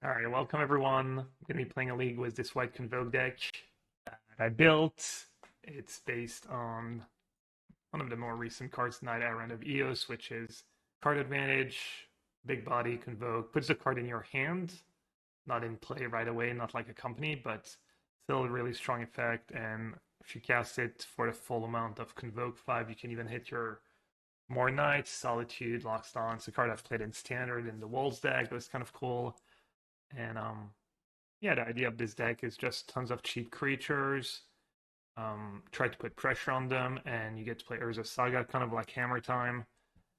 Alright, welcome everyone. I'm going to be playing a league with this white Convoke deck that I built. It's based on one of the more recent cards, Knight-Errant of Eos, which is card advantage, big body, Convoke, puts the card in your hand, not in play right away, not like a company, but still a really strong effect. And if you cast it for the full amount of Convoke 5, you can even hit your more Knights, Solitude, Loxodon. It's a card I've played in Standard in the Wolves deck. It was kind of cool. And yeah, the idea of this deck is just tons of cheap creatures. Try to put pressure on them, and you get to play Urza Saga, kind of like Hammer Time.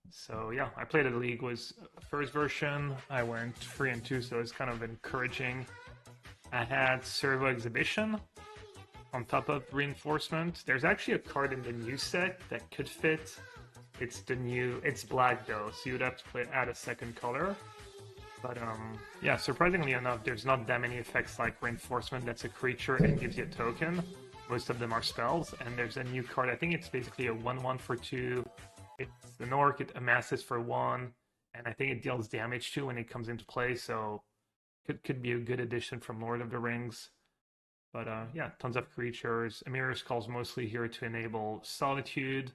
So yeah, I played a league was first version. I went 3-2, so it's kind of encouraging. I had Servo Exhibition on top of Reinforcement. There's actually a card in the new set that could fit. It's black though, so you'd have to add a second color. But yeah, surprisingly enough, there's not that many effects like Reinforcement that's a creature and gives you a token. Most of them are spells, and there's a new card. I think it's basically a 1/1 for 2. It's an orc, it amasses for 1, and I think it deals damage too when it comes into play, so could be a good addition from Lord of the Rings. But yeah, tons of creatures. Emeria's Call's mostly here to enable Solitude.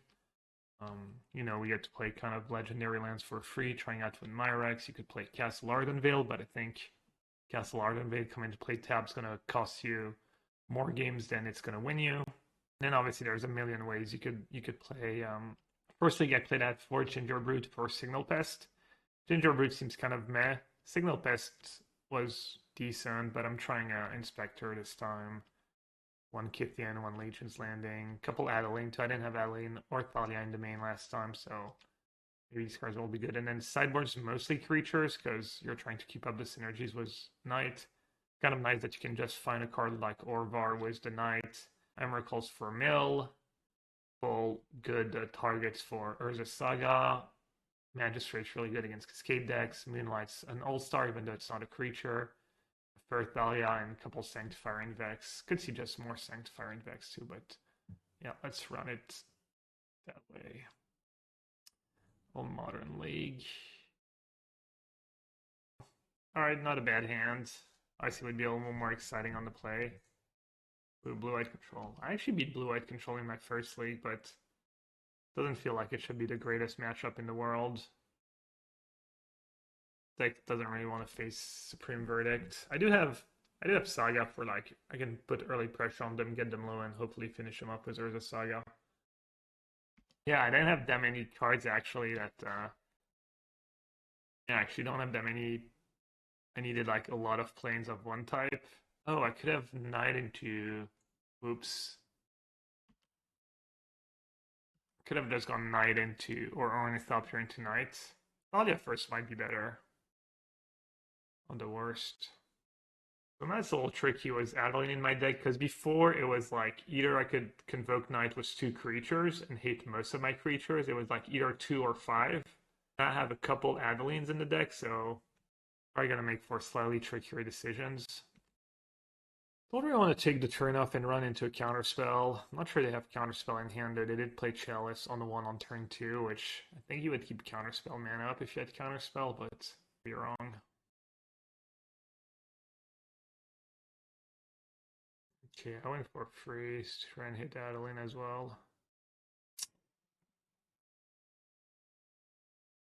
You know, we get to play kind of legendary lands for free, trying out to win Myrex. You could play Castle Ardenvale, but I think Castle Ardenvale coming to play tab's going to cost you more games than it's going to win you. And then obviously there's a million ways you could play. First league I played at for Gingerbrute for Signal Pest. Gingerbrute seems kind of meh. Signal Pest was decent, but I'm trying Inspector this time. 1 Kithian, 1 Legion's Landing, couple Adeline too. I didn't have Adeline or Thalia in the main last time, so maybe these cards will be good. And then sideboard's mostly creatures, because you're trying to keep up the synergies with Knight. Kind of nice that you can just find a card like Orvar with the Knight. Emrakul's for mill. Full good targets for Urza Saga. Magistrate's really good against Cascade decks. Moonlight's an all-star, even though it's not a creature. Thalia and a couple Sanctifier en-Vecs. Could see just more Sanctifier en-Vecs too, but yeah, let's run it that way. Old Modern League. Alright, not a bad hand. I see would be a little more exciting on the play. Blue-White Control. I actually beat Blue-White Control in my first league, but doesn't feel like it should be the greatest matchup in the world. Deck doesn't really want to face Supreme Verdict. I do have Saga for like I can put early pressure on them, get them low, and hopefully finish them up with Urza Saga. Yeah, I didn't have that many cards actually that yeah, I actually don't have that many. I needed like a lot of planes of one type. Oh, I could have Knight into oops. Could have just gone Knight into or Ornithopter into Knight. Thalia first might be better. On the worst. So that's a little tricky was Adeline in my deck, because before it was like either I could Convoke Knight with 2 creatures and hate most of my creatures. It was like either 2 or 5. I have a couple Adelines in the deck, so probably gonna make for slightly trickier decisions. Don't really want to take the turn off and run into a counterspell. I'm not sure they have counterspell in hand though. They did play Chalice on the 1 on turn 2, which I think you would keep counterspell mana up if you had counterspell, but you're wrong. Okay, I went for freeze to try and hit Adeline as well.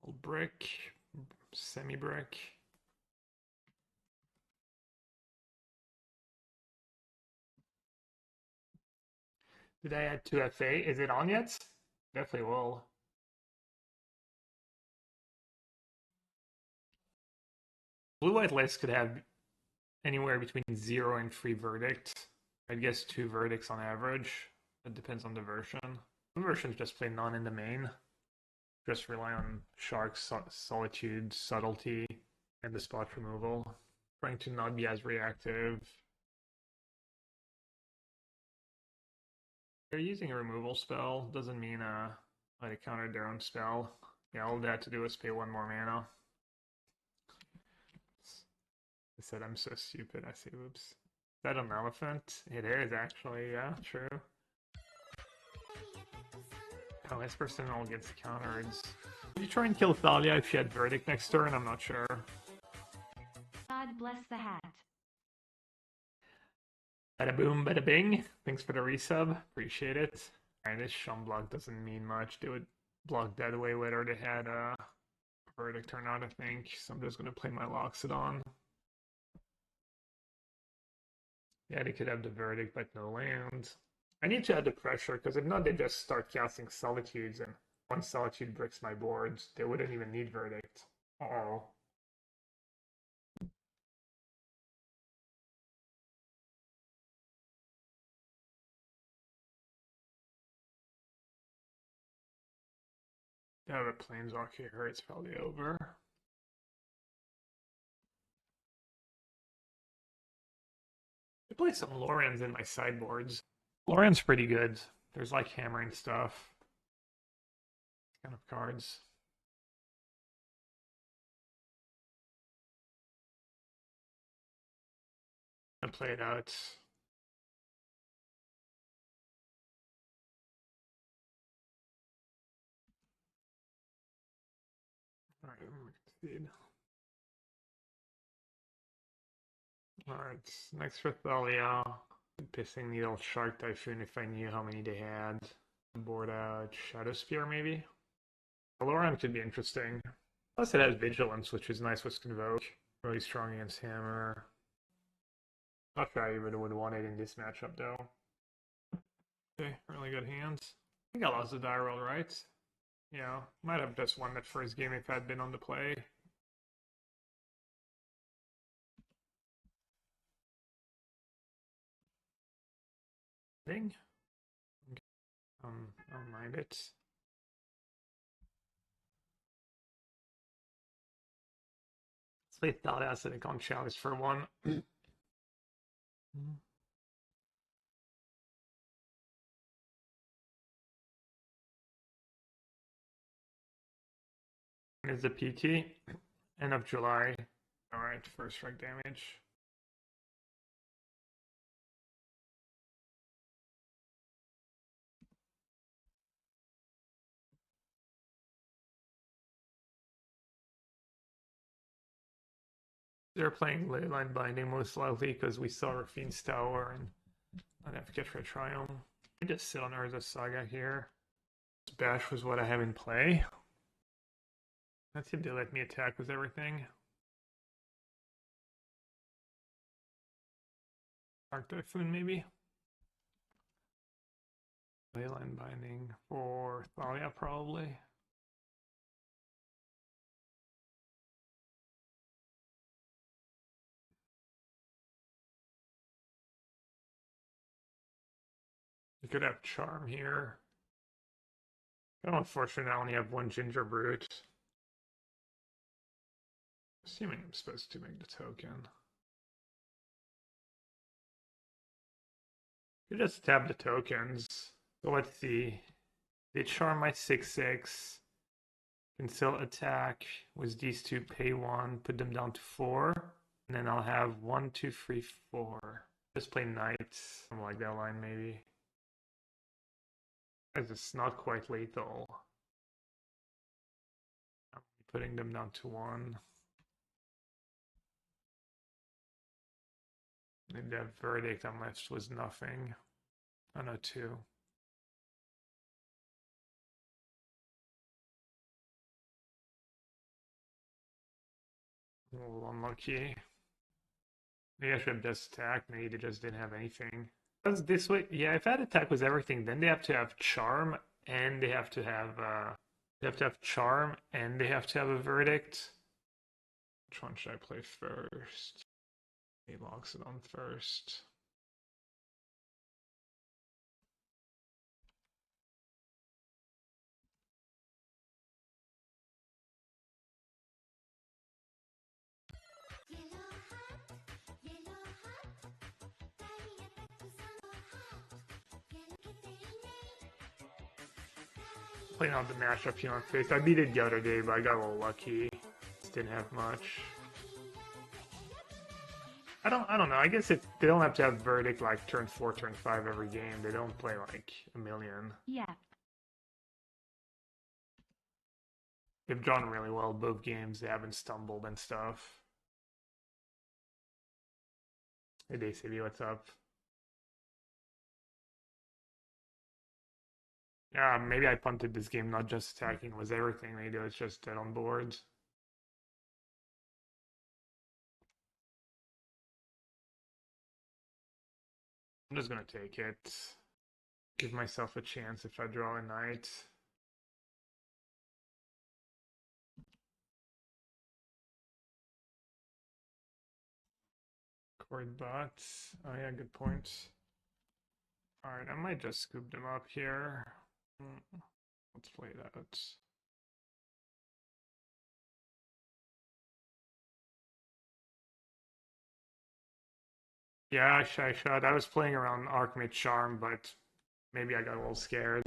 Old brick, semi-brick. Did I add 2 FA? Is it on yet? Definitely will. Blue-white list could have anywhere between 0 and 3 verdict. I'd guess 2 verdicts on average. It depends on the version. Some versions just play none in the main. Just rely on Sharks, Solitude, Subtlety, and the spot removal. Trying to not be as reactive. They're using a removal spell. Doesn't mean they countered their own spell. Yeah, all they had to do was pay 1 more mana. I said I'm so stupid. I say oops. Is that an elephant? It is actually, yeah, true. Oh, Esper Sentinel gets countered. Would you try and kill Thalia if she had Verdict next turn? I'm not sure. God bless the hat. Bada boom, bada bing. Thanks for the resub. Appreciate it. Alright, this Shum block doesn't mean much. They would block that away whether they had a verdict or not, I think. So I'm just going to play my Loxodon. Yeah, they could have the verdict, but no land. I need to add the pressure, because if not, they just start casting Solitudes, and one Solitude bricks my board. They wouldn't even need verdict. Uh-oh. They have a Planeswalker here, it's probably over. I play some Lorans in my sideboards. Loran's pretty good. There's like hammering stuff. Kind of cards. I play it out. Alright, I'm gonna concede. Alright, next for Thalia. Pithing Needle, Shark Typhoon if I knew how many they had. Board out Shadowspear maybe? Loran could be interesting. Plus it has Vigilance, which is nice with Convoke. Really strong against Hammer. Not sure I even would want it in this matchup though. Okay, really good hands. I think I lost the die roll, right? Yeah, might have just won that first game if I'd been on the play. Thing? I don't mind it. Let's play Thought Acid on Chalice for one. Is the PT? End of July. Alright, first strike damage. They're playing Leyline Binding most likely because we saw Rafine's Tower and I'd have to get for a Triumph. I just sit on Urza Saga here. This Bash was what I have in play. Let's see if they let me attack with everything. Dark Typhoon maybe? Leyline Binding for Thalia probably. You could have Charm here. I'm unfortunate I only have one Gingerbrute. Assuming I'm supposed to make the token. You just tap the tokens. So let's see. They charm my 6/6. Can still attack with these two, pay 1, put them down to 4. And then I'll have 1, 2, 3, 4. Just play Knight. Something like that line maybe. It's not quite lethal. I'm putting them down to 1. And that verdict I'm left was nothing. Oh no, 2. A little unlucky. Maybe I should have just attacked. Maybe they just didn't have anything. Because this way, yeah, if I had attack with everything, then they have to have charm and they have to have charm and they have to have a verdict. Which one should I play first? He locks it on first. Playing on the mashup here on face. I beat it the other day, but I got a little lucky. Didn't have much. I don't know. I guess if they don't have to have verdict like turn 4, turn 5 every game. They don't play like a million. Yeah. They've drawn really well both games. They haven't stumbled and stuff. Hey, DCB, what's up? Yeah, maybe I punted this game not just attacking, was everything. Maybe it was just dead on board. I'm just gonna take it. Give myself a chance if I draw a knight. Cord bot. Oh yeah, good point. Alright, I might just scoop them up here. Let's play that. Yeah, I should. I was playing around Archmage Charm, but maybe I got a little scared.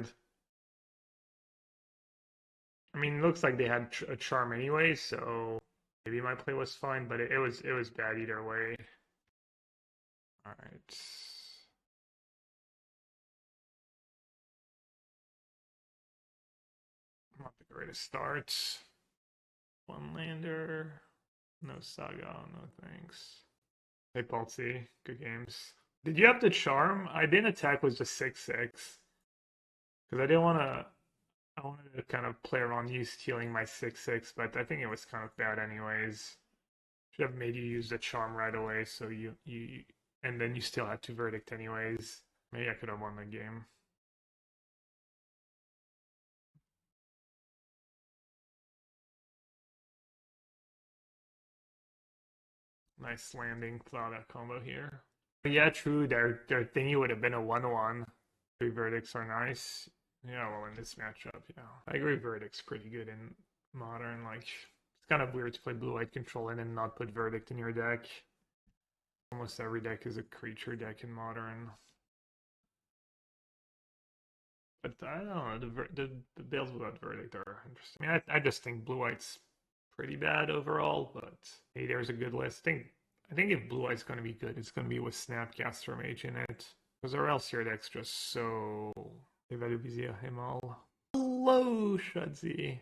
I mean, it looks like they had a charm anyway, so maybe my play was fine, but it was bad either way. All right. Not the greatest start. One lander. No Saga, no thanks. Hey, Paltzy. Good games. Did you have the charm? I didn't attack with just 6/6. Because I didn't want to. I wanted to kind of play around you stealing my 6/6, but I think it was kind of bad anyways. Should have made you use the charm right away, so you and then you still had to verdict anyways. Maybe I could have won the game. Nice landing, thought that combo here. But yeah, true. Their thingy would have been a 1/1. Three verdicts are nice. Yeah, well, in this matchup, yeah, I agree. Verdict's pretty good in modern. Like, it's kind of weird to play blue-white control and then not put verdict in your deck. Almost every deck is a creature deck in modern. But I don't know, the builds without verdict are interesting. I mean, I just think blue white's pretty bad overall, but hey, there's a good list. I think if blue white's going to be good, it's going to be with Snapcaster Mage in it, because or else your deck's just so. Himal. Hello, Shudzy.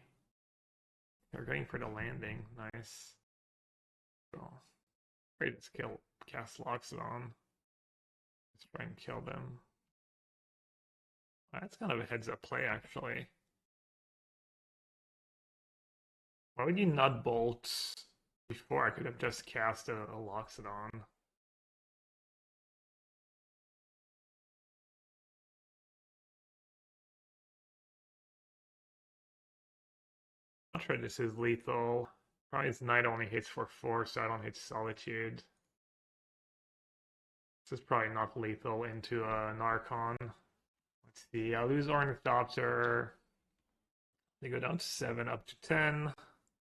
They're going for the landing. Nice. So, great, let's cast Loxodon. Let's try and kill them. That's kind of a heads up play, actually. Why would you not bolt before? I could have just cast a Loxodon. I'm not sure this is lethal. Probably his Knight only hits for 4, so I don't hit Solitude. This is probably not lethal into an Archon. Let's see, I lose Ornithopter. They go down to 7, up to 10.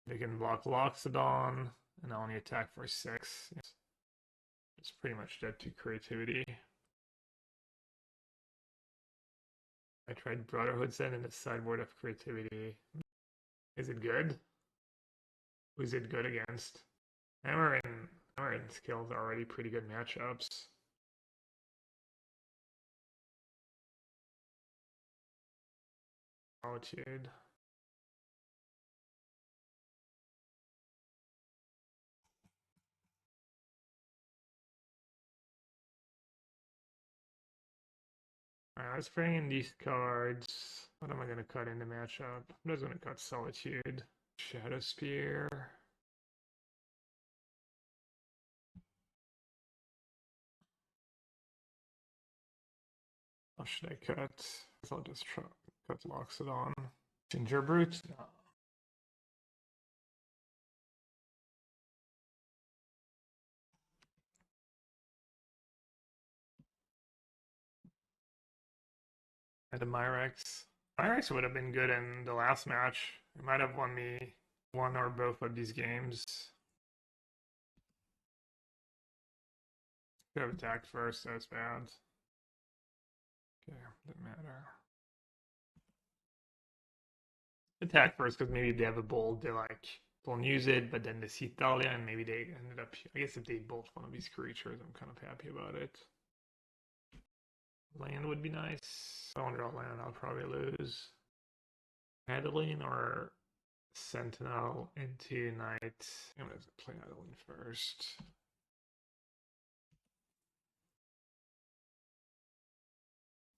They can block Loxodon, and I only attack for 6. It's pretty much dead to creativity. I tried Brotherhood Zen in the sideboard of creativity. Is it good? Who's it good against? Emeria skills are already pretty good matchups. Solitude. Alright, let's bring in these cards. What am I going to cut in the matchup? I'm just going to cut Solitude. Shadowspear. What should I cut? I'll just try cut Loxodon. Gingerbrute? No. And a Myrex. Myrex would have been good in the last match. It might have won me one or both of these games. Could have attacked first, that was bad. Okay, didn't matter. Attack first because maybe they have a bolt, they like don't use it, but then they see Thalia and maybe they ended up. I guess if they bolt one of these creatures, I'm kind of happy about it. Land would be nice. I don't draw land, I'll probably lose. Adeline or Sentinel into Knight. I'm gonna play Adeline first.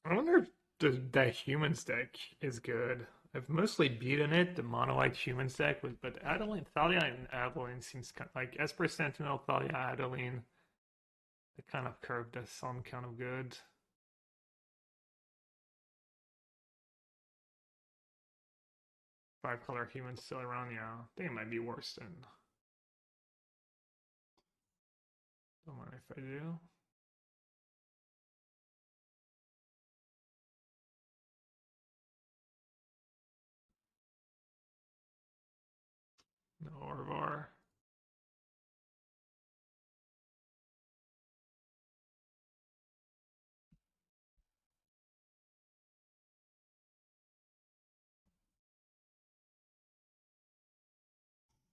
I wonder if that humans deck is good. I've mostly beaten it, the mono white humans deck, but Adeline, Thalia, and Adeline seems kind of, like Esper Sentinel, Thalia, Adeline. They kind of curved does sound kind of good. Five color humans still around, yeah. They might be worse than. Don't mind if I do. No Orvar.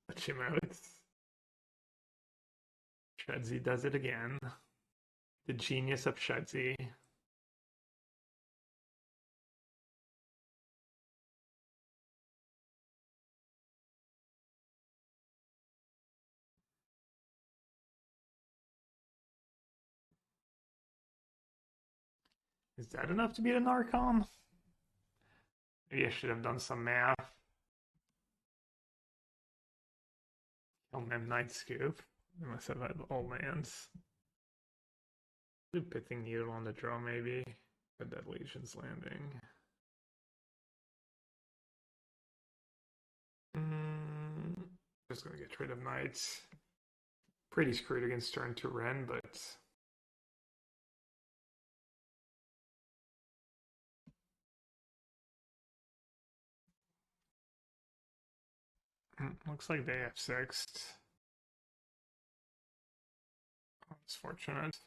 Let him out. Shudzy does it again. The genius of Shudzy. Is that enough to beat an Archon? Maybe I should have done some math. Oh, Memnite Scoop. I must have had all lands. Do Pithing Needle on the draw, maybe. But that Legion's Landing. Just gonna get rid of Knights. Pretty screwed against turn 2 Ren, but. Looks like they have sixth. That's fortunate.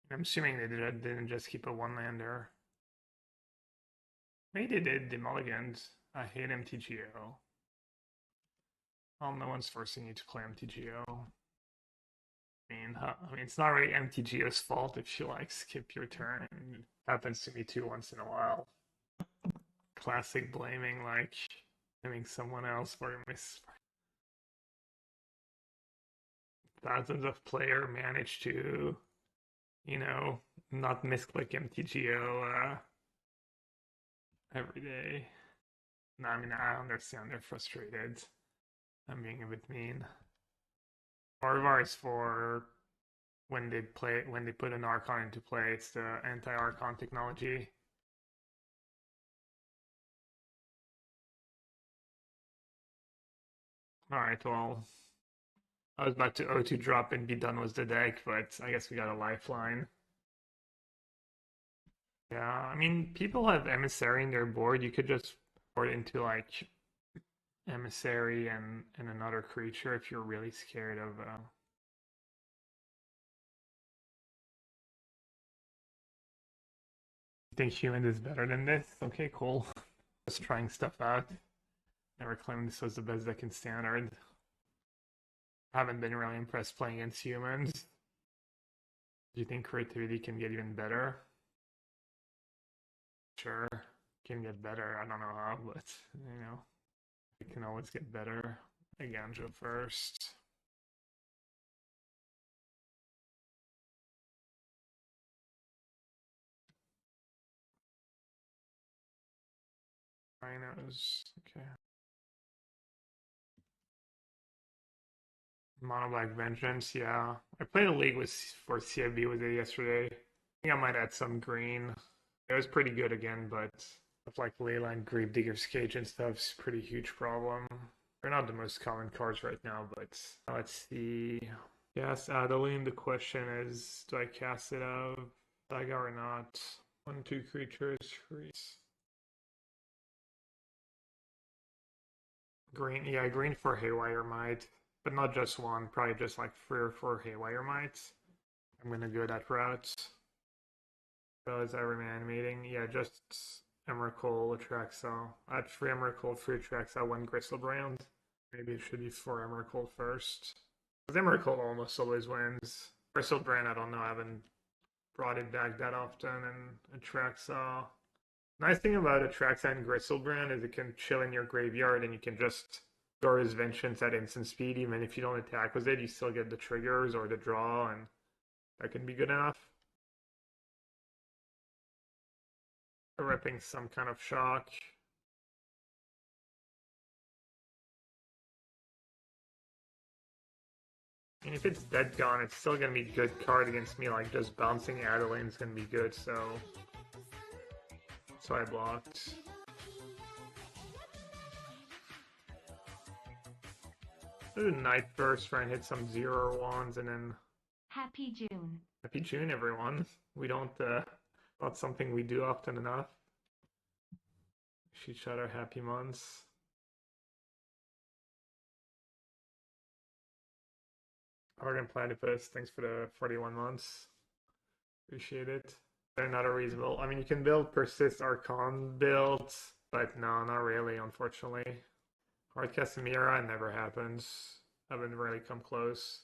I'm assuming they didn't just keep a one-lander. Maybe they did the mulligans. I hate MTGO. Well, no one's forcing you to play MTGO. I mean, it's not really MTGO's fault if you like skip your turn. It happens to me too once in a while. Classic blaming, like blaming someone else for a miss. Thousands of players manage to, not misclick MTGO every day. No, I mean, I understand they're frustrated. I'm being a bit mean. Orvar is for when they put an Archon into play. It's the anti-Archon technology. Alright, well, I was about to O2 drop and be done with the deck, but I guess we got a lifeline. Yeah, I mean, people have Emissary in their board. You could just board into like Emissary and another creature if you're really scared of. You think human is better than this? Okay, cool. Just trying stuff out. Never claimed this was the best deck in standard. Haven't been really impressed playing against humans. Do you think creativity can get even better? Sure, can get better. I don't know how, but it can always get better. Ganjo first. Rhinos. Okay. Mono Black Vengeance, yeah. I played a league for CIB with it yesterday. I think I might add some green. It was pretty good again, but stuff like Leyline, Gravedigger's Cage and stuff is a pretty huge problem. They're not the most common cards right now, but let's see. Yes, Adeline, the question is, do I cast it out? Saga or not? 1/2 creatures, freeze. Green, yeah, green for Haywire Might, but not just one, probably just like 3 or 4 Haywire Mites. I'm gonna go that route. So is I animating? Yeah, just Emrakul, Atraxa. Add 3 Emrakul, 3 Atraxa, 1 Gristlebrand. Maybe it should be 4 Emrakul first. Because Emrakul almost always wins. Gristlebrand, I don't know, I haven't brought it back that often, and Atraxa. Nice thing about Atraxa and Gristlebrand is it can chill in your graveyard and you can just throw his Vengeance at instant speed. Even if you don't attack with it, you still get the triggers or the draw, and that can be good enough. ripping some kind of shock. And if it's dead gone, it's still gonna be a good card against me. Like just bouncing Adeline is gonna be good, so I blocked. Do Knight first, try and hit some 0/1s, and then Happy June. Happy June, everyone. We don't not something we do often enough. Wish each other happy months. Argon Platypus, thanks for the 41 months. Appreciate it. They're not a reasonable. I mean, you can build Persist Archon builds, but no, not really, unfortunately. Hardcast Emeria never happens. Haven't really come close.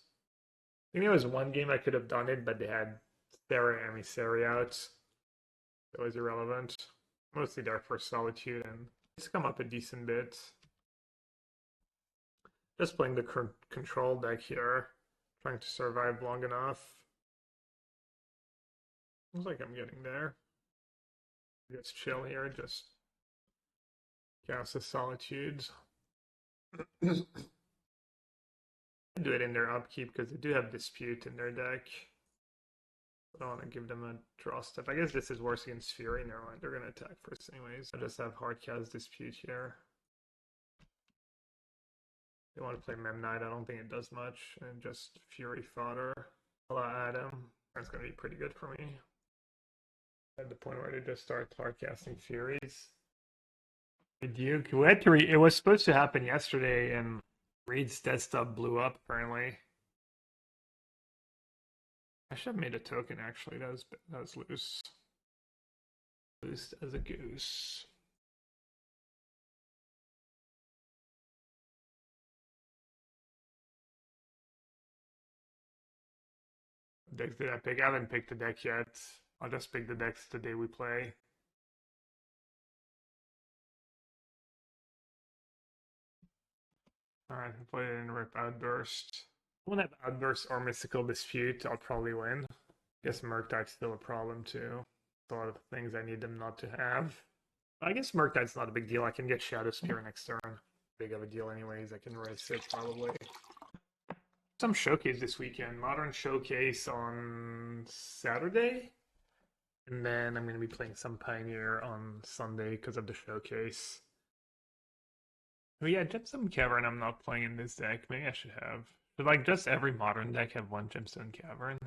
I think there was one game I could have done it, but they had Thera Emissary out. That was irrelevant. Mostly there for Solitude, and it's come up a decent bit. Just playing the control deck here. Trying to survive long enough. Looks like I'm getting there. Let's chill here, just cast the Solitudes. Do it in their upkeep because they do have Dispute in their deck. I don't want to give them a draw step. I guess this is worse against Fury. Never mind, they're going to attack first anyways. I just have Hardcast Dispute here. They want to play Memnite. I don't think it does much. And just Fury fodder. Hello, Adam. That's going to be pretty good for me. At the point where they just start hardcasting Furies. Duke, it was supposed to happen yesterday, and Reed's desktop blew up, apparently. I should have made a token, actually. That was loose. Loose as a goose. Decks did I pick? I haven't picked the deck yet. I'll just pick the decks the day we play. Alright, I play it in Rip Outburst. I won't have Outburst or Mystical Dispute, I'll probably win. I guess Murktide still a problem too. There's a lot of things I need them not to have. I guess Murktide's not a big deal. I can get Shadowspear next turn. Big of a deal anyways. I can res it probably. Some showcase this weekend. Modern Showcase on Saturday. And then I'm going to be playing some Pioneer on Sunday because of the showcase. Oh yeah, Gemstone Cavern I'm not playing in this deck. Maybe I should have. Should like just every modern deck have one Gemstone Cavern?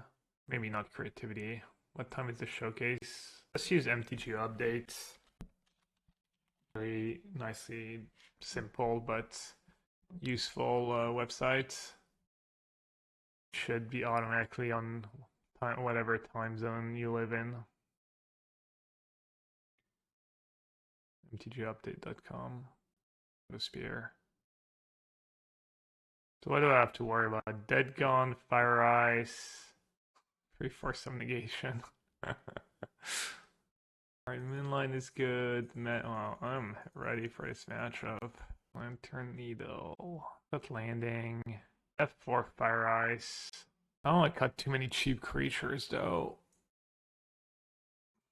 Maybe not Creativity. What time is the showcase? Let's use MTGO updates. Very nicely simple but useful website. Should be automatically on whatever time zone you live in. mtgupdate.com. Shadowspear. So what do I have to worry about? Dead Gone, Fire Ice, 3/4 negation. Alright, Moonlight is good. Oh, I'm ready for this matchup. Lantern Needle. Cut Landing. F4 Fire Ice. I don't want to cut too many cheap creatures though.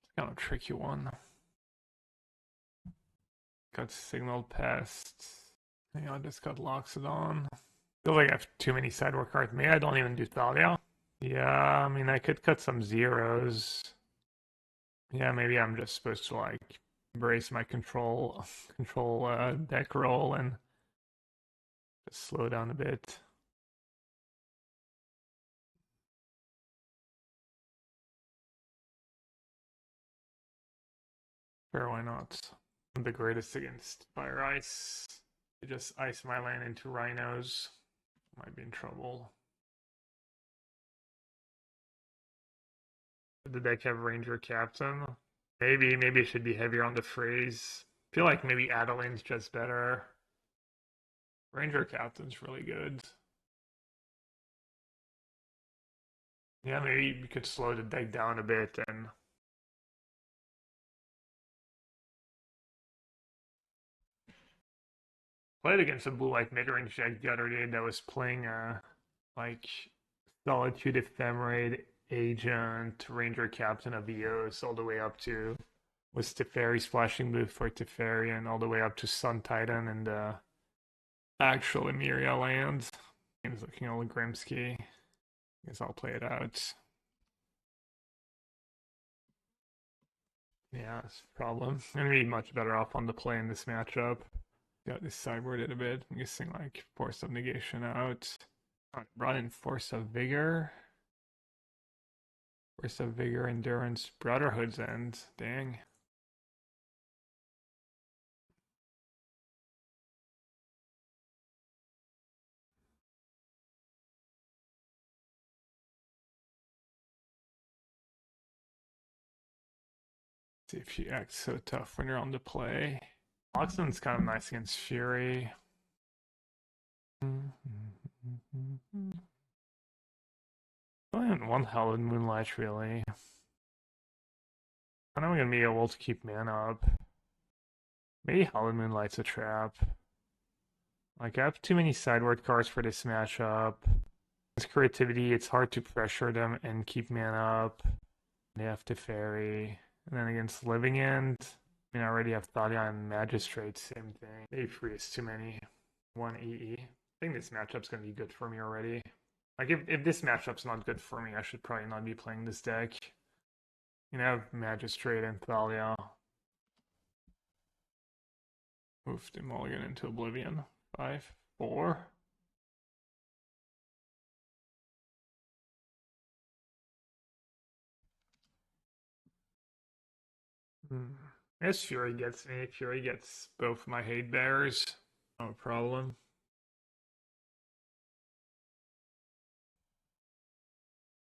It's kind of a tricky one. Got Signal Pest. Maybe I'll just cut Loxodon. Feels like I have too many sideboard cards. Maybe I don't even do Thalia. Yeah, I mean I could cut some zeros. Yeah, maybe I'm just supposed to like embrace my control deck roll and just slow down a bit. Sure, why not? I'm the greatest against Fire Ice. I just ice my land into Rhinos. Might be in trouble. Did the deck have Ranger Captain? Maybe it should be heavier on the phrase. I feel like maybe Adeline's just better. Ranger Captain's really good. Yeah, maybe we could slow the deck down a bit and played against a blue-white mid-range deck the other day that was playing like Solitude Ephemerate, Agent, Ranger Captain of Eos all the way up to with Teferi splashing blue for Teferi and all the way up to Sun Titan and the actual Emeria land. Game's looking all Grimsky. I guess I'll play it out. Yeah, that's a problem. I'm gonna be much better off on the play in this matchup. Got this sideboarded a bit. I'm guessing like Force of Negation out. Brought in Force of Vigor. Force of Vigor, Endurance, Brotherhood's End. Dang. See if she acts so tough when you're on the play. Loxodon's kind of nice against Fury. Only on one Hallowed Moonlight, really. I know I'm gonna be able to keep mana up. Maybe Hallowed Moonlight's a trap. Like, I have too many sideboard cards for this matchup. It's creativity, it's hard to pressure them and keep mana up. They have Teferi. And then against Living End, I mean, I already have Thalia and Magistrate, same thing. Maybe 3 is too many. 1 EE. I think this matchup's gonna be good for me already. Like, if this matchup's not good for me, I should probably not be playing this deck. You know, Magistrate and Thalia. Move the mulligan into Oblivion. 5, 4. I guess Fury gets me. Fury gets both my hate bears. No problem.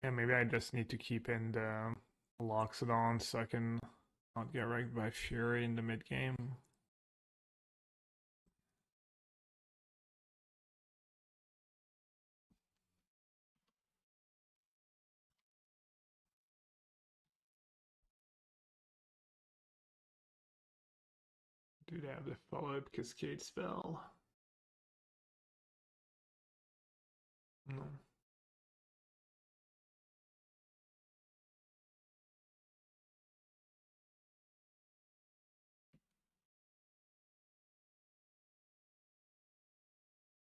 Yeah, maybe I just need to keep in the Loxodon so I can not get wrecked by Fury in the mid game. Do they have the follow-up Cascade spell? No.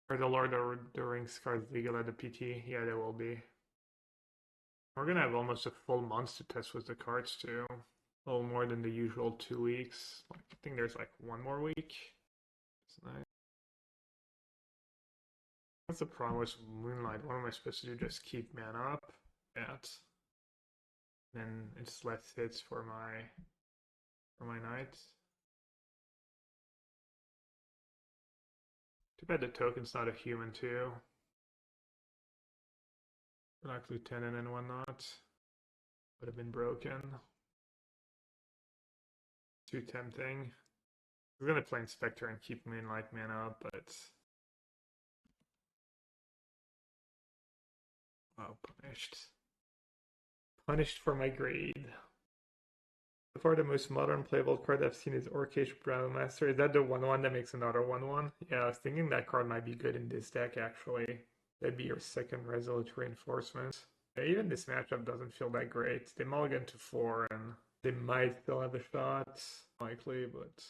Are the Lord of the Rings cards legal at the PT? Yeah, they will be. We're gonna have almost a full month to test with the cards too. A little more than the usual 2 weeks. Like, I think there's like 1 more week. It's nice. What's the problem with Moonlight? What am I supposed to do? Just keep mana up? That. Then it's less hits for my knight. Too bad the token's not a human too. Like Lieutenant and whatnot. Would have been broken. Too tempting. We're gonna play Inspector and keep Moonlight mana up, but oh, punished. Punished for my grade. So far, the most modern playable card I've seen is Orcish Brandmaster. Is that the 1/1 that makes another 1/1? Yeah, I was thinking that card might be good in this deck, actually. That'd be your second Resolute Reinforcement. Yeah, even this matchup doesn't feel that great. They mulligan to 4, and they might still have a shot. Likely, but...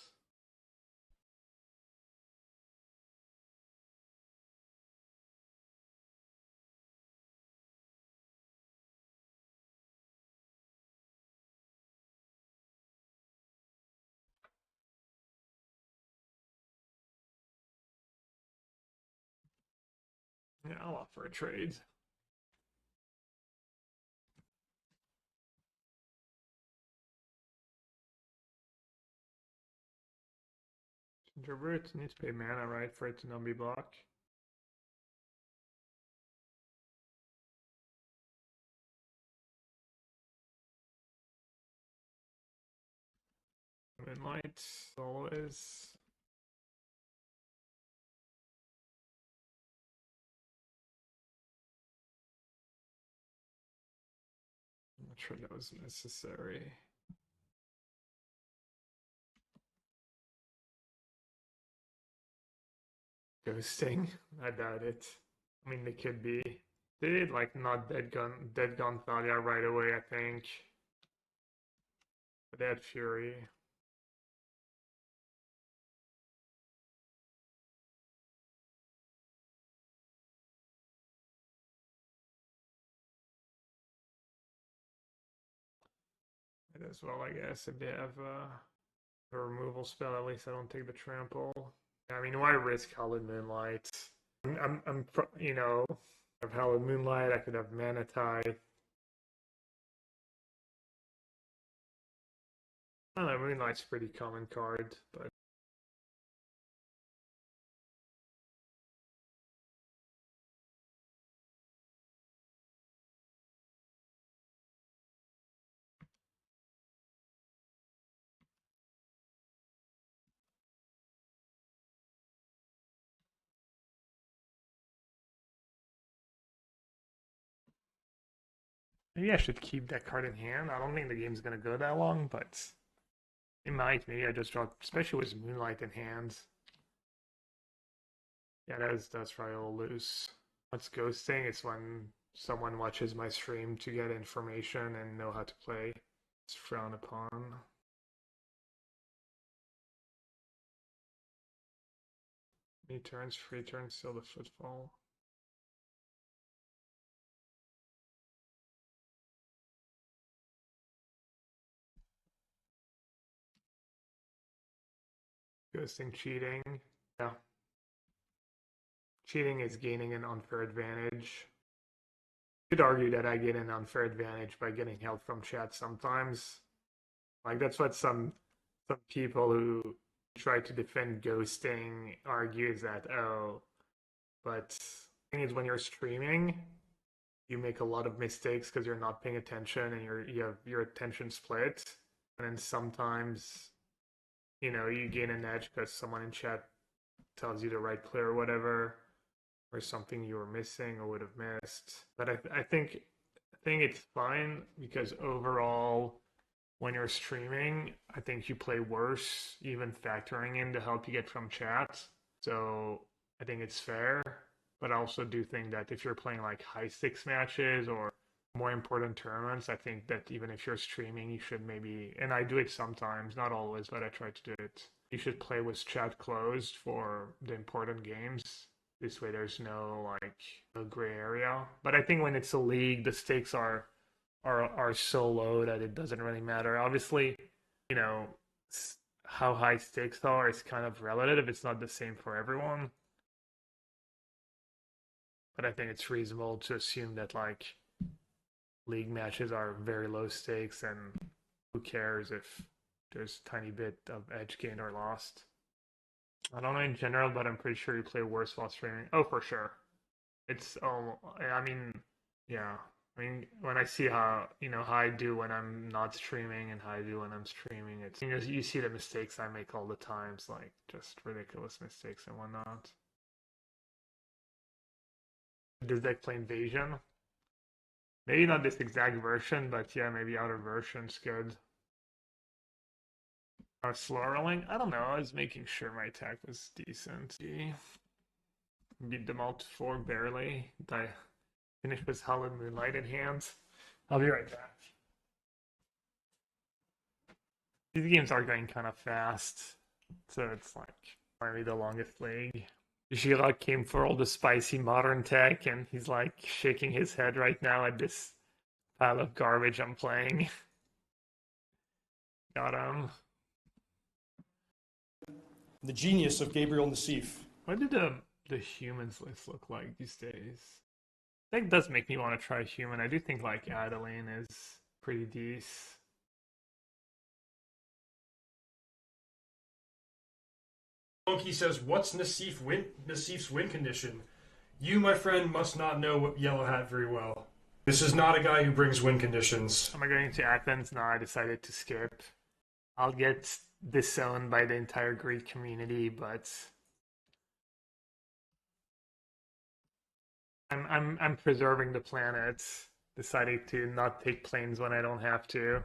yeah, I'll offer a trade. Gingerbrute needs to pay mana, right, for it to not be blocked. Moonlight, always. I'm not sure that was necessary. Ghosting? I doubt it. I mean, they could be. They did like not dead gun Thalia right away, I think. But they had Fury. Might as well, I guess, if they have a removal spell, at least I don't take the trample. I mean, why risk Hallowed Moonlight? You know, I have Hallowed Moonlight, I could have Manatite. I don't know, Moonlight's a pretty common card, but maybe I should keep that card in hand. I don't think the game's gonna go that long, but it might. Maybe I just draw, especially with Moonlight in hand. Yeah, that's probably a little loose. What's ghosting? It's when someone watches my stream to get information and know how to play. It's frowned upon. Many turns, free turns, still the footfall. Ghosting, cheating. Yeah. Cheating is gaining an unfair advantage. You could argue that I get an unfair advantage by getting help from chat sometimes. Like that's what some people who try to defend ghosting argue is that, oh, but the thing is when you're streaming, you make a lot of mistakes because you're not paying attention and you have your attention split. And then sometimes, you know, you gain an edge because someone in chat tells you the right play or whatever, or something you were missing or would have missed. But I think it's fine because overall, when you're streaming, I think you play worse, even factoring in the help you get from chat. So I think it's fair. But I also do think that if you're playing like high stakes matches or more important tournaments, I think that even if you're streaming, you should maybe, and I do it sometimes, not always, but I try to do it. You should play with chat closed for the important games. This way there's no gray area. But I think when it's a league, the stakes are so low that it doesn't really matter. Obviously, you know, how high stakes are is kind of relative. It's not the same for everyone. But I think it's reasonable to assume that like league matches are very low stakes and who cares if there's a tiny bit of edge gained or lost. I don't know in general, but I'm pretty sure you play worse while streaming. Oh, for sure. It's I mean, yeah. I mean, when I see how I do when I'm not streaming and how I do when I'm streaming, it's you see the mistakes I make all the times, like just ridiculous mistakes and whatnot. Does deck play Invasion? Maybe not this exact version, but yeah, maybe other versions good. Slow rolling? I don't know. I was making sure my attack was decent. Beat them all to 4 barely. I finished with Hallowed Moonlight in hand. I'll be right back. These games are going kind of fast, so it's like probably the longest league. Gira came for all the spicy modern tech, and he's like shaking his head right now at this pile of garbage I'm playing. Got him. The genius of Gabriel Nassif. What did the humans list look like these days? That does make me want to try human. I do think like Adeline is pretty decent. Monkey says, "What's Nassif's win condition? You, my friend, must not know Yellow Hat very well. This is not a guy who brings win conditions." Am I going to Athens? No, I decided to skip. I'll get disowned by the entire Greek community, but I'm preserving the planet. Deciding to not take planes when I don't have to.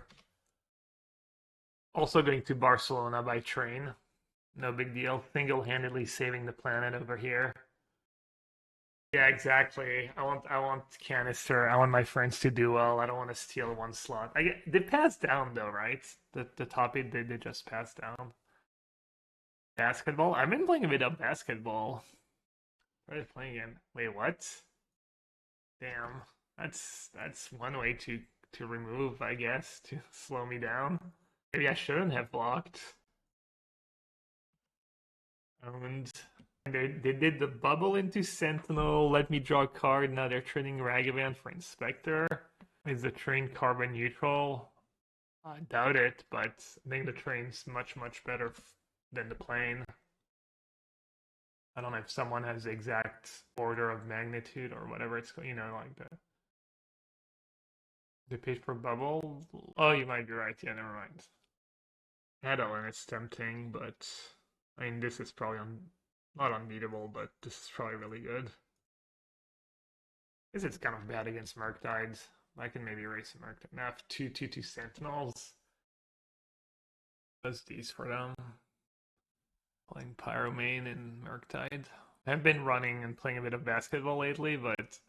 Also going to Barcelona by train. No big deal. Single-handedly saving the planet over here. Yeah, exactly. I want canister. I want my friends to do well. I don't want to steal one slot. They passed down though, right? The top 8 they just passed down. Basketball? I've been playing a bit of basketball. Where are they playing again? Wait, what? Damn. That's one way to to remove, I guess, to slow me down. Maybe I shouldn't have blocked. And they did the bubble into Sentinel, let me draw a card, now they're trading Ragavan for Inspector. Is the train carbon neutral? I doubt it, but I think the train's much better than the plane. I don't know if someone has the exact order of magnitude or whatever it's, you know, like the page per bubble. Oh, you might be right. Yeah, never mind. Add-on is tempting, but I mean, this is probably not unbeatable, but this is probably really good. I guess it's kind of bad against Murktides. I can maybe erase a Murktide. Now I have 2/2/2 Sentinels. Does these for them. Playing Pyromane and Murktide. I've been running and playing a bit of basketball lately, but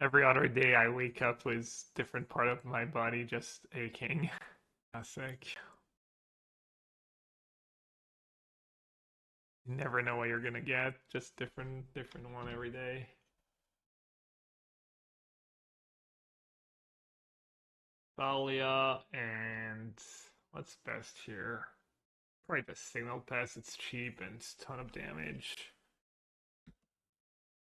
every other day I wake up with different part of my body just aching. Classic. You never know what you're gonna get, just different one every day. Thalia and what's best here? Probably the Signal Pest, it's cheap and it's a ton of damage.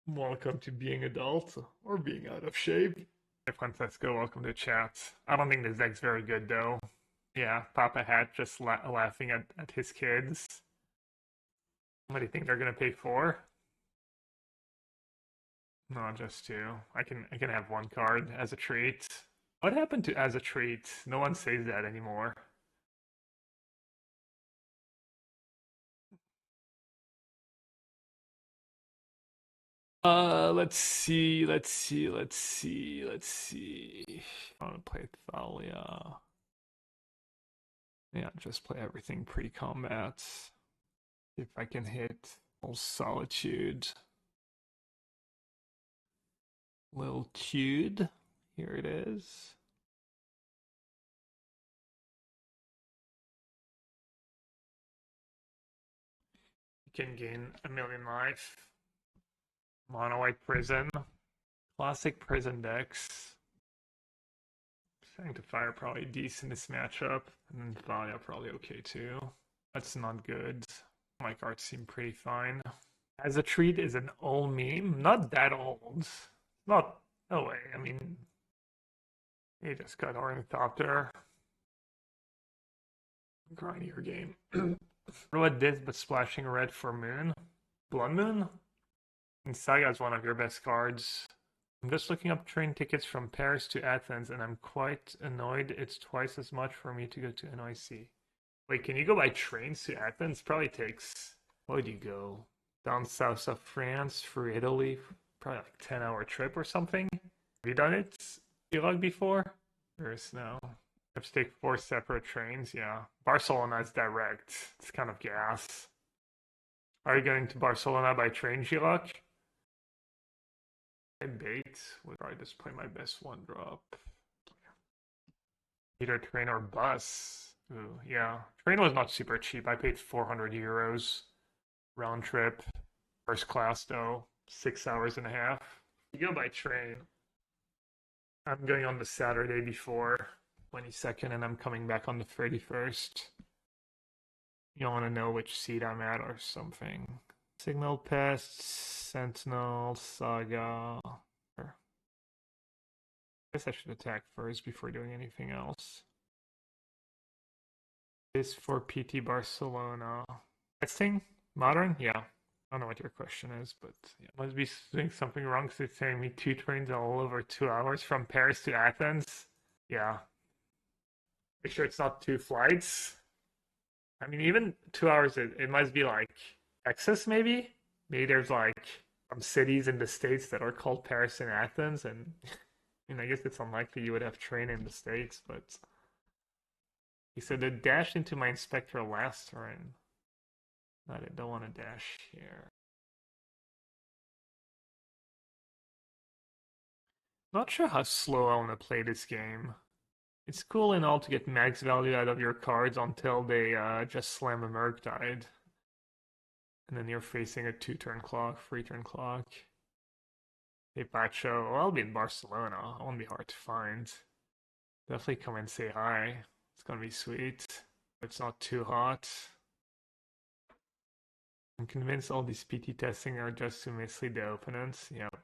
Welcome to being adult or being out of shape. Hey Francesco, welcome to chat. I don't think this deck's very good though. Yeah, Papa Hat just laughing at his kids. What do you think they're gonna pay for? No, just two. I can have one card as a treat. What happened to as a treat? No one says that anymore. Let's see. I want to play Thalia. Yeah, just play everything pre-combat. If I can hit Solitude. Little Tude. Here it is. You can gain 1,000,000 life. Mono White Prison. Classic prison decks. Sanctifier probably decent this matchup. And then Thalia probably okay too. That's not good. My cards seem pretty fine. As a treat is an old meme. Not that old. Not, no way. I mean, he just got Ornithopter. Grindier game. What this but splashing red for Moon? Blood Moon? And Saga is one of your best cards. I'm just looking up train tickets from Paris to Athens and I'm quite annoyed it's twice as much for me to go to NYC. Wait, can you go by trains to Athens? Probably takes, where would you go? Down south of France, through Italy? Probably like 10-hour trip or something? Have you done it, Elog, before? There's no. I have to take 4 separate trains, yeah. Barcelona is direct. It's kind of gas. Are you going to Barcelona by train, Gilok? I bait. Would probably just play my best one drop. Either train or bus. Ooh, yeah. Train was not super cheap. I paid 400 euros. Round trip. First class though. 6 hours and a half. You go by train. I'm going on the Saturday before 22nd and I'm coming back on the 31st. You want to know which seat I'm at or something. Signal Pest, Sentinel, Saga. I guess I should attack first before doing anything else. This for PT Barcelona. Testing? Modern? Yeah. I don't know what your question is, but yeah. Must be doing something wrong because it's saying me 2 trains all over 2 hours from Paris to Athens. Yeah. Make sure it's not 2 flights. I mean, even 2 hours, it must be like Texas, maybe? Maybe there's like some cities in the States that are called Paris and Athens, and I mean, I guess it's unlikely you would have train in the States, but he said to dash into my Inspector last turn. I don't want to dash here. Not sure how slow I want to play this game. It's cool and all to get max value out of your cards until they just slam a Murktide. And then you're facing a 2-turn clock, 3-turn clock. Hey Pacho, well, I'll be in Barcelona. It won't be hard to find. Definitely come and say hi. It's gonna be sweet. It's not too hot. I'm convinced all these PT testing are just to mislead the opponents. Yep,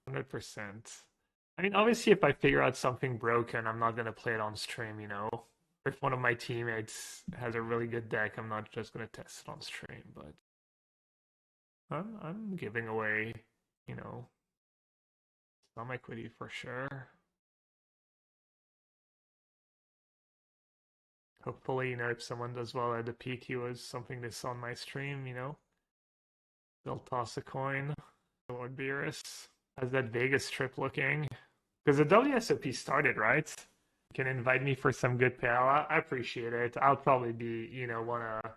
100%. I mean, obviously, if I figure out something broken, I'm not gonna play it on stream, you know? If one of my teammates has a really good deck, I'm not just gonna test it on stream, but I'm giving away, you know, some equity for sure. Hopefully, you know, if someone does well at the PT was something they saw on my stream, you know, they'll toss a coin. Lord Beerus. How's that Vegas trip looking? Because the WSOP started, right? You can invite me for some good pal. I appreciate it. I'll probably be, you know, want to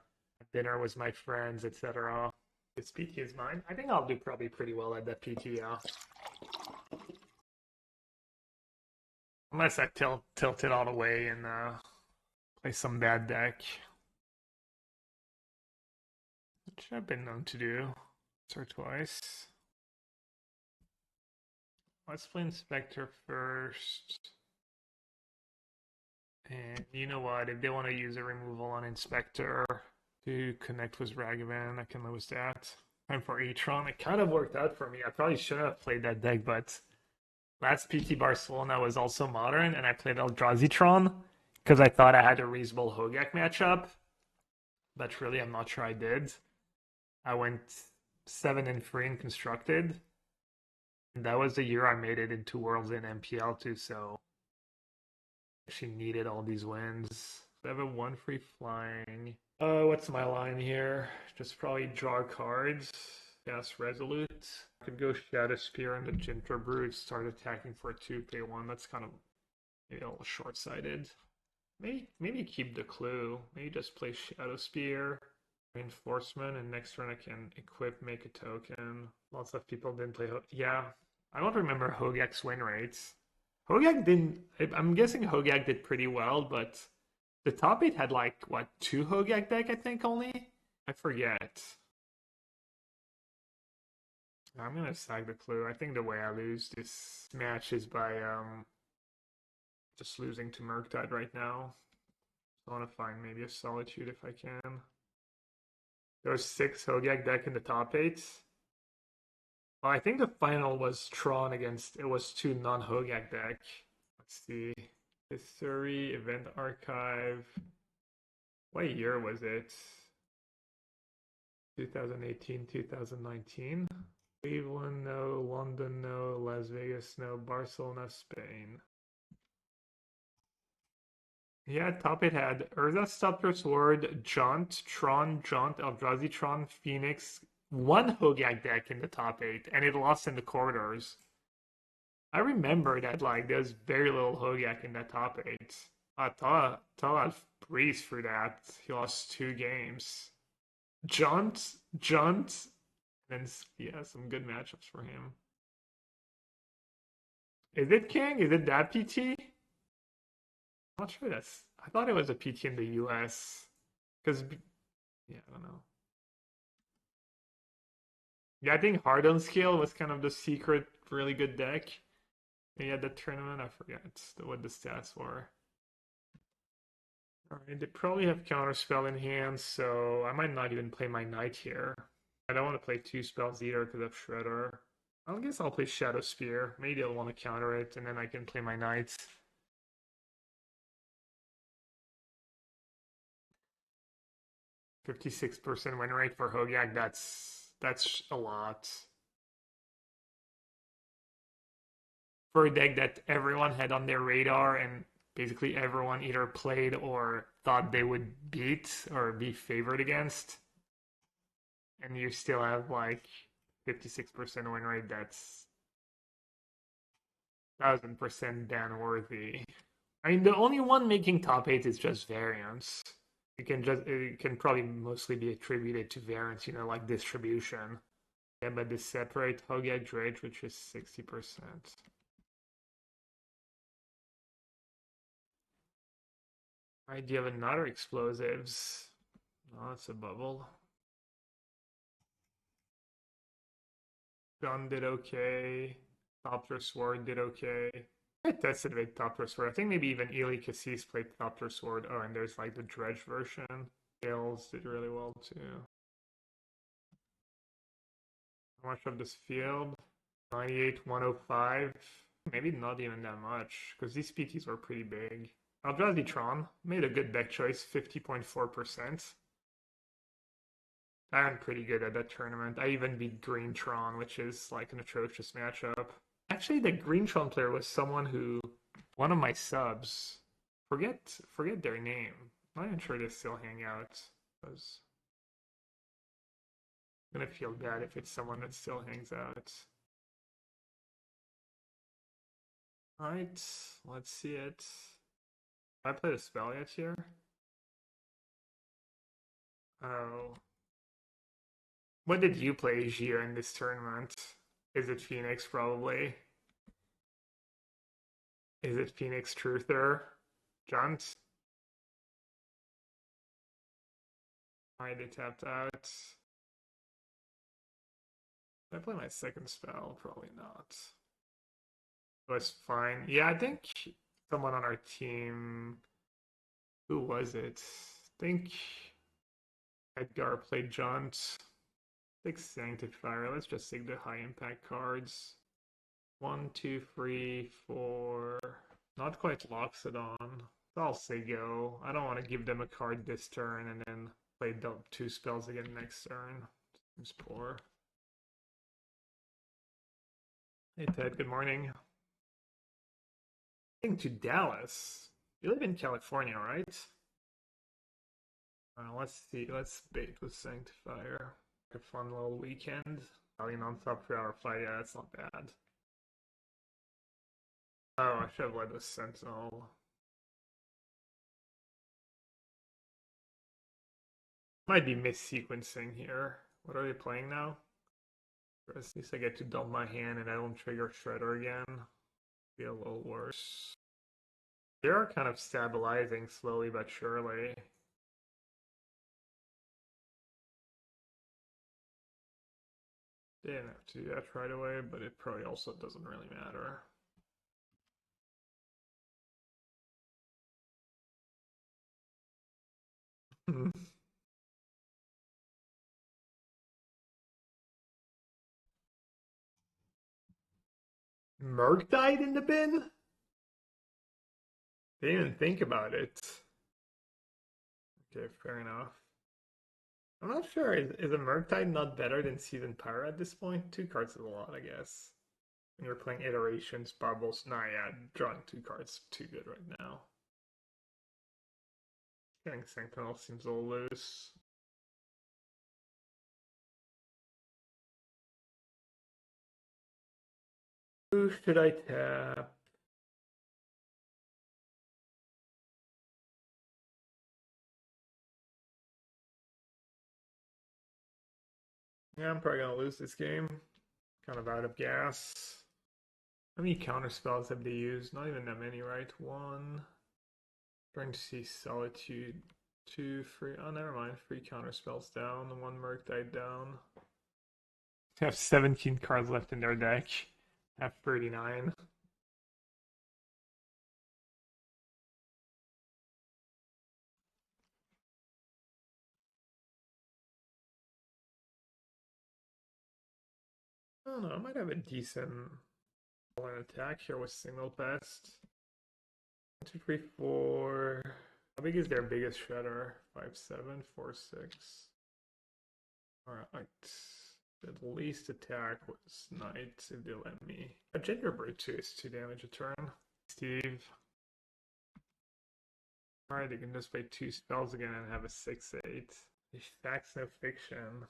dinner with my friends, etc. This PT is mine. I think I'll do probably pretty well at that PT, yeah. Unless I tilt it all the way and play some bad deck. Which I've been known to do once or twice. Let's play Inspector first. And you know what? If they want to use a removal on Inspector to connect with Ragavan, I can live with that. Time for Atron. It kind of worked out for me. I probably shouldn't have played that deck, but last PT Barcelona was also modern, and I played Eldrazi-tron because I thought I had a reasonable Hogak matchup. But really, I'm not sure I did. I went 7-3 in Constructed. And that was the year I made it into Worlds in MPL too, so she needed all these wins. I have a 1 free flying. What's my line here? Just probably draw cards. Yes, Resolute. I could go Shadowspear and the Gingerbrute, start attacking for a 2, pay 1. That's kind of maybe a little short-sighted. Maybe keep the clue. Maybe just play Shadowspear, Reinforcement, and next turn I can equip, make a token. Lots of people didn't play. Yeah, I don't remember Hogak's win rates. Hogak didn't. I'm guessing Hogak did pretty well, but the top 8 had like, what, 2 Hogak deck, I think, only? I forget. I'm gonna sag the clue. I think the way I lose this match is by just losing to Murktide right now. I want to find maybe a Solitude if I can. There was 6 Hogak deck in the top 8. Well, I think the final was Tron against, it was 2 non-Hogak deck. Let's see. History, Event Archive. What year was it? 2018, 2019? Cleveland, no. London, no. Las Vegas, no. Barcelona, Spain. Yeah, top 8 had Urza, Scepter, Sword, Jaunt, Tron, Eldrazi, Tron, Phoenix. 1 Hogak deck in the top 8, and it lost in the corridors. I remember that, like, there's very little Hogak in that top 8. I thought I'd breeze through that. He lost 2 games. Jaunt, and yeah, some good matchups for him. Is it King? Is it that PT? I'm not sure that's. I thought it was a PT in the US. Because, yeah, I don't know. Yeah, I think Hard on Scale was kind of the secret, really good deck. And yeah, the tournament, I forget what the stats were. Alright, they probably have Counterspell in hand, so I might not even play my Knight here. I don't want to play 2 spells either because of Shredder. I guess I'll play Shadowspear. Maybe I'll want to counter it, and then I can play my Knights. 56% win rate for Hogak, that's a lot. For a deck that everyone had on their radar and basically everyone either played or thought they would beat or be favored against. And you still have like 56% win rate, that's 1000% ban worthy. I mean, the only one making top 8 is just variance. It can probably mostly be attributed to variance, you know, like distribution. Yeah, but the separate Hogak Dredge, which is 60%. Alright, do you have another explosives? No, it's a bubble. Gun did okay. Thopter Sword did okay. I tested with Thopter Sword. I think maybe even Ely Cassis played Thopter Sword. Oh, and there's like the Dredge version. Gales did really well too. How much of this field? 98, 105. Maybe not even that much, because these PTs were pretty big. Eldrazi Tron made a good deck choice, 50.4%. I'm pretty good at that tournament. I even beat Green Tron, which is like an atrocious matchup. Actually, the Green Tron player was someone who, one of my subs, forget their name. I'm not even sure they still hang out. I'm gonna feel bad if it's someone that still hangs out. Alright, let's see it. Have I played a spell yet here? Oh. What did you play, Gia, in this tournament? Is it Phoenix, probably? Is it Phoenix Truther? Junt? Alright, they tapped out. Did I play my second spell? Probably not. It was fine. Yeah, I think someone on our team... Who was it? I think Edgar played Junt. Take Sanctifier. Let's just take the high impact cards. 1, 2, 3, 4. Not quite Loxodon. I'll say go. I don't want to give them a card this turn and then play 2 spells again next turn. Seems poor. Hey Ted, good morning. Heading to Dallas. You live in California, right? Let's see. Let's bait with Sanctifier. A fun little weekend. Alien on top for our fight. Yeah, that's not bad. Oh, I should have led with Sentinel. Might be mis-sequencing here. What are they playing now? At least I get to dump my hand and I don't trigger Shredder again. Be a little worse. They are kind of stabilizing slowly but surely. They didn't have to do that right away, but it probably also doesn't really matter. Murktide in the bin? They didn't even think about it. Okay, fair enough. I'm not sure. Is a Murktide not better than Seasoned Pyre at this point? 2 cards is a lot, I guess. When you're playing Iterations, Bubbles. Nah, yeah, drawing 2 cards too good right now. Getting Sentinel seems a little loose. Who should I tap? Yeah, I'm probably gonna lose this game. Kind of out of gas. How many counter spells have they used? Not even that many, right? 1. Trying to see Solitude. 2, 3. Oh, never mind. 3 counter spells down. 1 Murktide down. They have 17 cards left in their deck. Have 39. I don't know. I might have a decent attack here with Signal Pest. 1, 2, 3, 4. How big is their biggest shredder? 5, 7, 4, 6. Alright. At least attack was Knight if they let me. A Gingerbrute too is 2 damage a turn. Steve. Alright, they can just play 2 spells again and have a 6/8. Facts no fiction.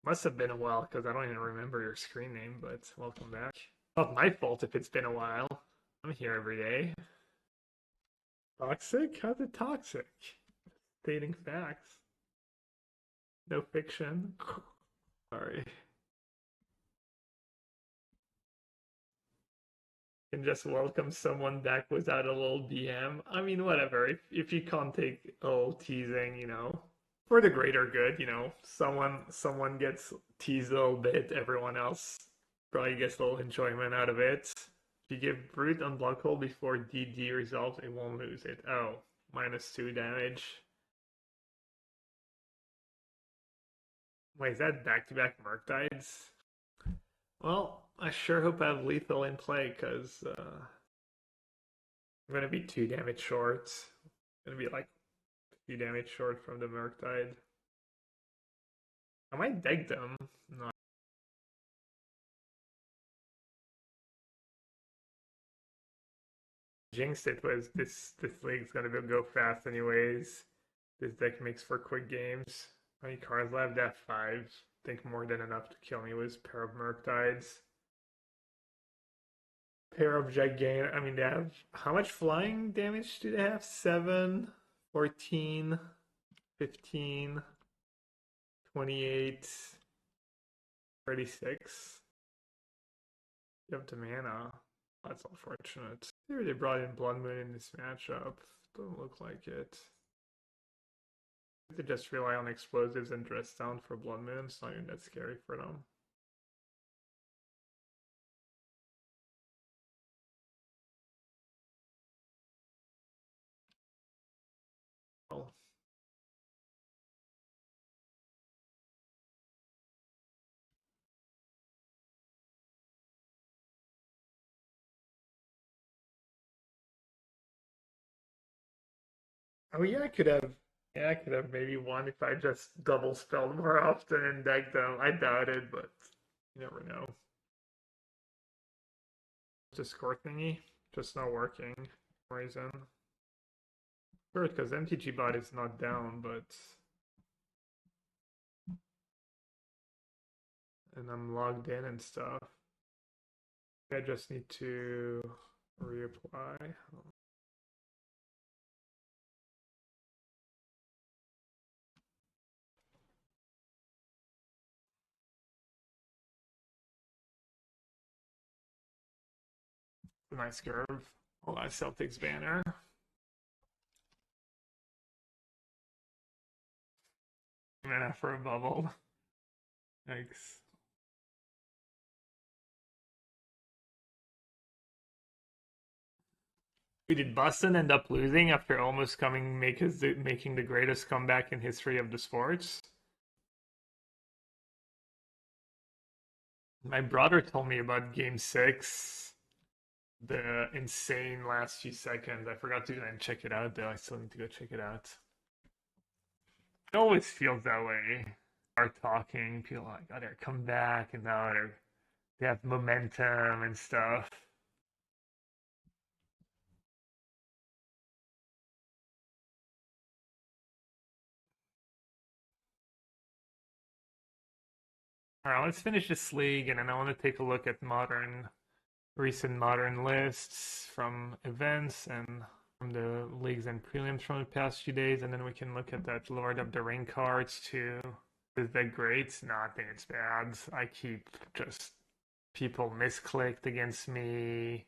Must have been a while because I don't even remember your screen name, but welcome back. Not my fault if it's been a while. I'm here every day. Toxic? How's it toxic? Stating facts. No fiction. Sorry. Can just welcome someone back without a little DM. I mean, whatever. If you can't take a little teasing, you know, for the greater good, you know, someone gets teased a little bit, everyone else probably gets a little enjoyment out of it. If you give Brute unblock hold before DD resolves, it won't lose it. Oh, -2 damage. Wait, is that back-to-back Murktides? Well, I sure hope I have lethal in play, because I'm going to be 2 damage short. I'm going to be like 3 damage short from the Murktide. I might deck them. No. Jinxed it was this league's going to go fast anyways. This deck makes for quick games. How many cards left? That 5. I think more than enough to kill me was pair of Murktides. Pair of Gigantic. I mean, they have. How much flying damage do they have? 7, 14, 15, 28, 36. You have the mana. That's unfortunate. They really brought in Blood Moon in this matchup. Doesn't look like it. They just rely on explosives and dress down for Blood Moon. It's not even that scary for them. Oh yeah, I could have. Yeah, I could have maybe won if I just double spelled more often and decked them. I doubt it, but you never know. Just score thingy, just not working for some reason. Weird, because MTG bot is not down, but and I'm logged in and stuff. I just need to reapply. Nice curve. Oh, that Celtics banner. Mana for a bubble. Thanks. Did Boston end up losing after almost making the greatest comeback in history of the sports? My brother told me about Game 6. The insane last few seconds. I forgot to even check it out though. I still need to go check it out. It always feels that way. Start talking, people are like, oh, they're coming back, and now they have momentum and stuff. All right, let's finish this league, and then I want to take a look at recent modern lists from events and from the leagues and prelims from the past few days, and then we can look at that Lord of the Ring cards too. Is that great? No, I think it's bad. I keep just people misclicked against me.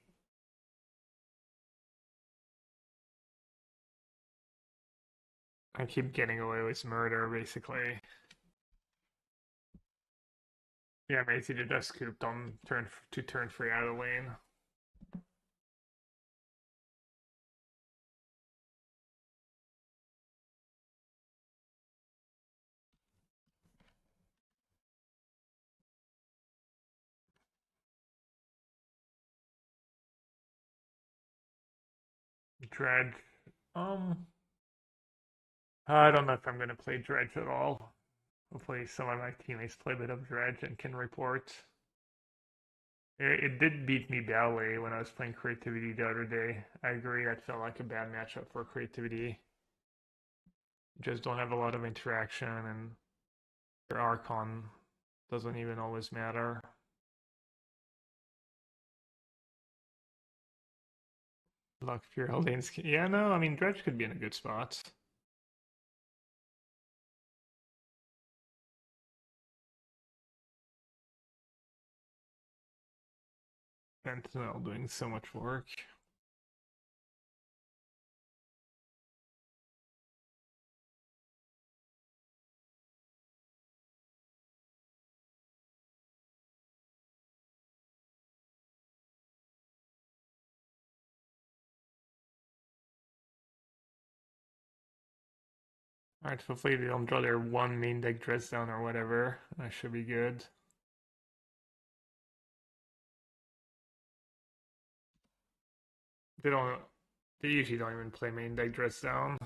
I keep getting away with murder, basically. Yeah, Macy did just scooped on turn 3 out of the lane. Dredge. I don't know if I'm gonna play Dredge at all. Hopefully some of my teammates play a bit of Dredge and can report. It did beat me badly when I was playing Creativity the other day. I agree, that felt like a bad matchup for Creativity. Just don't have a lot of interaction, and your Archon doesn't even always matter. Luck Pure Haldane's. Yeah, no, I mean, Dredge could be in a good spot. Sentinel doing so much work. Alright, hopefully they don't draw their one main deck dress down or whatever. That should be good. They usually don't even play main deck dress down.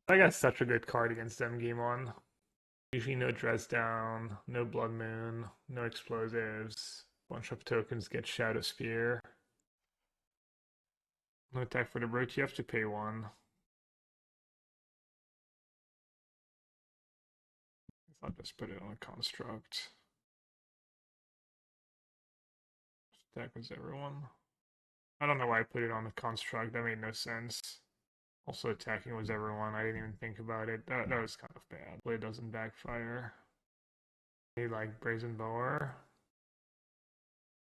I got such a good card against them game one. Usually no dress down, no blood moon, no explosives. Bunch of tokens get Shadowspear. No attack for the brute, you have to pay one. I'll just put it on a construct. Attack was everyone. I don't know why I put it on the construct, that made no sense. Also attacking was everyone, I didn't even think about it. That was kind of bad. But it doesn't backfire. Need like Brazen Bower.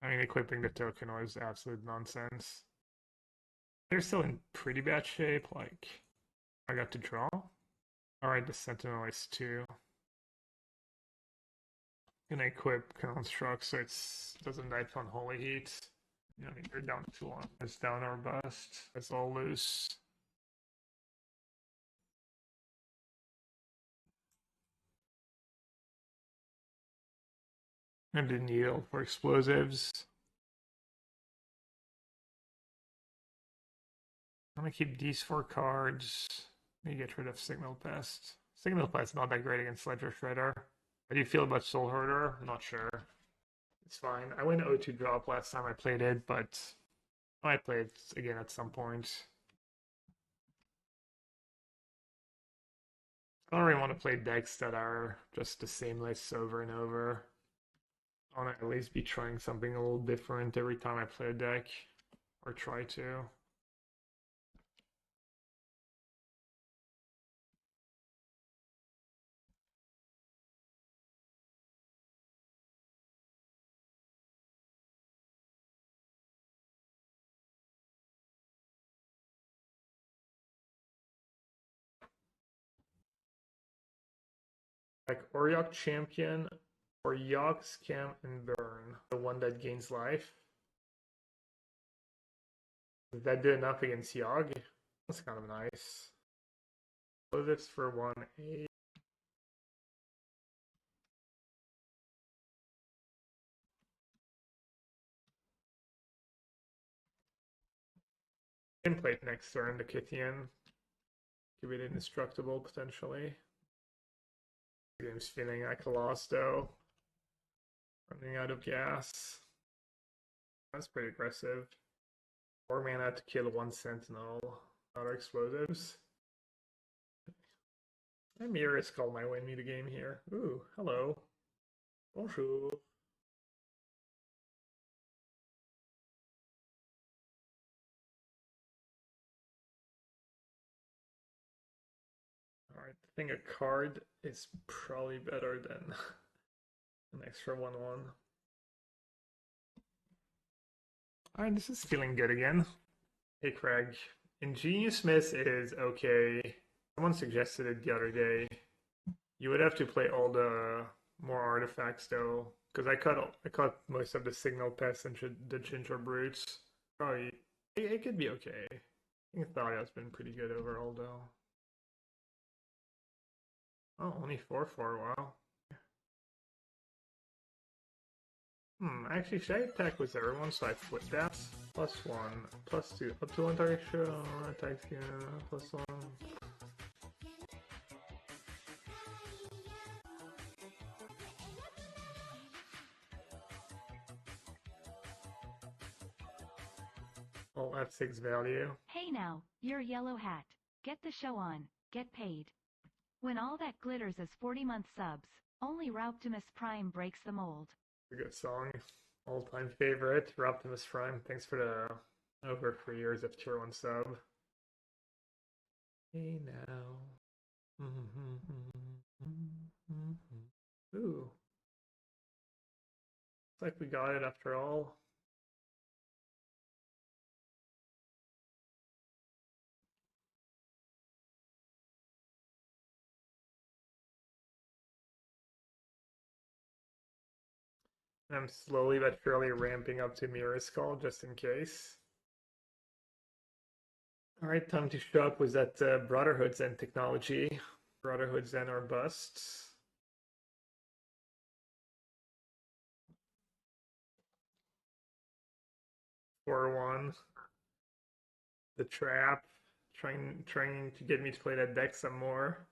I mean, equipping the token was absolute nonsense. They're still in pretty bad shape, like, I got to draw. Alright, the Sentinel is 2. Gonna equip Construct so it doesn't die to Unholy Heat. You know, they're down to 1. It's down or bust. It's all loose. And the Needle for explosives. I'm gonna keep these 4 cards. Let me get rid of Signal Pest. Signal Pest not that great against Ledger Shredder. How do you feel about Soul Hoarder? I'm not sure. It's fine. I went 0-2 drop last time I played it, but I might play it again at some point. I don't really want to play decks that are just the same lists over and over. I want to at least be trying something a little different every time I play a deck, or try to. Like Oriok Champion or Yogg, Scam, and Burn. The one that gains life. Does that do enough against Yogg? That's kind of nice. So this for 1-8. Can play it next turn, the Kithian. Give it indestructible potentially. The game's feeling like a loss though. Running out of gas. That's pretty aggressive. 4 mana to kill 1 Sentinel. Other explosives. Emeria Skull might win me the game here. Ooh, hello. Bonjour. Alright, I think a card is probably better than an extra 1-1. Alright, this is feeling good again. Hey Craig, Ingenious Miss is okay. Someone suggested it the other day. You would have to play all the more artifacts though, because I cut most of the Signal Pest and the Gingerbrutes. Probably it could be okay. I think Thalia's been pretty good overall though. Oh, only 4/4, wow. Actually, should I attack with everyone so I flip that? +1, +2, up to 1 target show, attack skill, +1. All F6 value. Hey now, you're Yellow Hat. Get the show on, get paid. When all that glitters is 40-month subs, only Rauptimus Prime breaks the mold. A good song. All-time favorite, Optimus Prime. Thanks for the over 3 years of tier 1 sub. Hey now. Ooh. Looks like we got it after all. I'm slowly but surely ramping up to Mirror Skull just in case. All right, time to shop was that Brotherhood Zen technology. Brotherhood Zen or bust. For one. The trap. Trying to get me to play that deck some more.